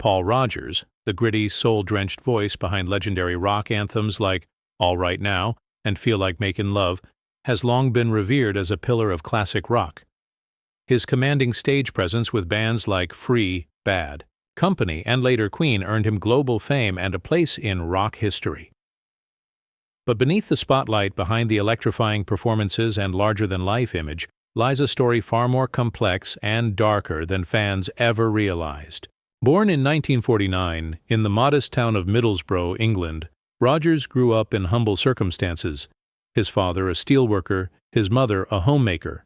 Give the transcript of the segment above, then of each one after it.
Paul Rodgers, the gritty, soul-drenched voice behind legendary rock anthems like All Right Now and Feel Like Makin' Love, has long been revered as a pillar of classic rock. His commanding stage presence with bands like Free, Bad, Company, and later Queen earned him global fame and a place in rock history. But beneath the spotlight, behind the electrifying performances and larger-than-life image, lies a story far more complex and darker than fans ever realized. Born in 1949 in the modest town of Middlesbrough, England, Rodgers grew up in humble circumstances. His father a steelworker, his mother a homemaker.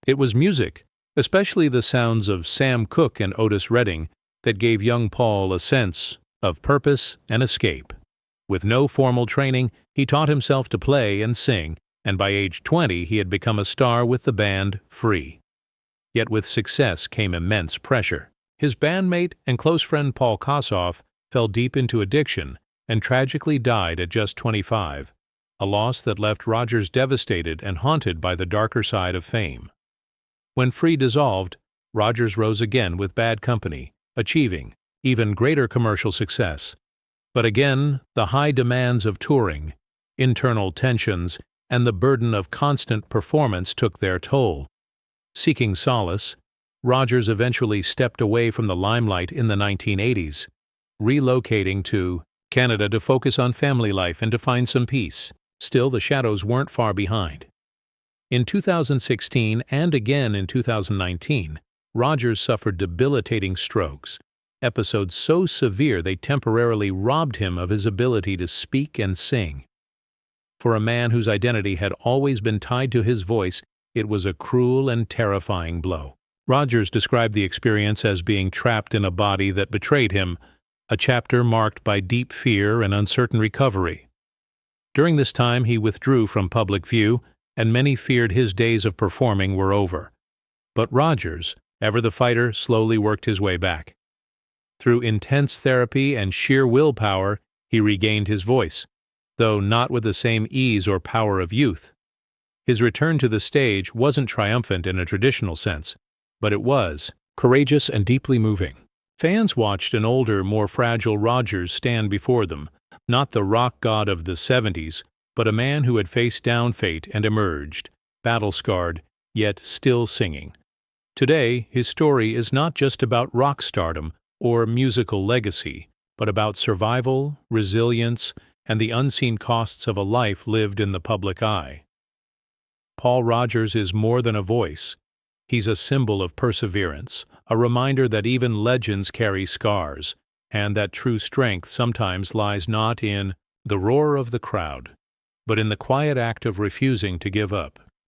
It was music, especially the sounds of Sam Cooke and Otis Redding, that gave young Paul a sense of purpose and escape. With no formal training, he taught himself to play and sing, and by age 20 he had become a star with the band Free. Yet with success came immense pressure. His bandmate and close friend Paul Kossoff fell deep into addiction and tragically died at just 25, a loss that left Rodgers devastated and haunted by the darker side of fame. When Free dissolved, Rodgers rose again with Bad Company, achieving even greater commercial success. But again, the high demands of touring, internal tensions, and the burden of constant performance took their toll. Seeking solace, Rodgers eventually stepped away from the limelight in the 1980s, relocating to Canada to focus on family life and to find some peace. Still, the shadows weren't far behind. In 2016 and again in 2019, Rodgers suffered debilitating strokes, episodes so severe they temporarily robbed him of his ability to speak and sing. For a man whose identity had always been tied to his voice, it was a cruel and terrifying blow. Rodgers described the experience as being trapped in a body that betrayed him, a chapter marked by deep fear and uncertain recovery. During this time he withdrew from public view, and many feared his days of performing were over. But Rodgers, ever the fighter, slowly worked his way back. Through intense therapy and sheer willpower, he regained his voice, though not with the same ease or power of youth. His return to the stage wasn't triumphant in a traditional sense, but it was courageous and deeply moving. Fans watched an older, more fragile Rodgers stand before them, not the rock god of the 70s, but a man who had faced down fate and emerged, battle-scarred, yet still singing. Today, his story is not just about rock stardom or musical legacy, but about survival, resilience, and the unseen costs of a life lived in the public eye. Paul Rodgers is more than a voice. He's a symbol of perseverance, a reminder that even legends carry scars, and that true strength sometimes lies not in the roar of the crowd, but in the quiet act of refusing to give up.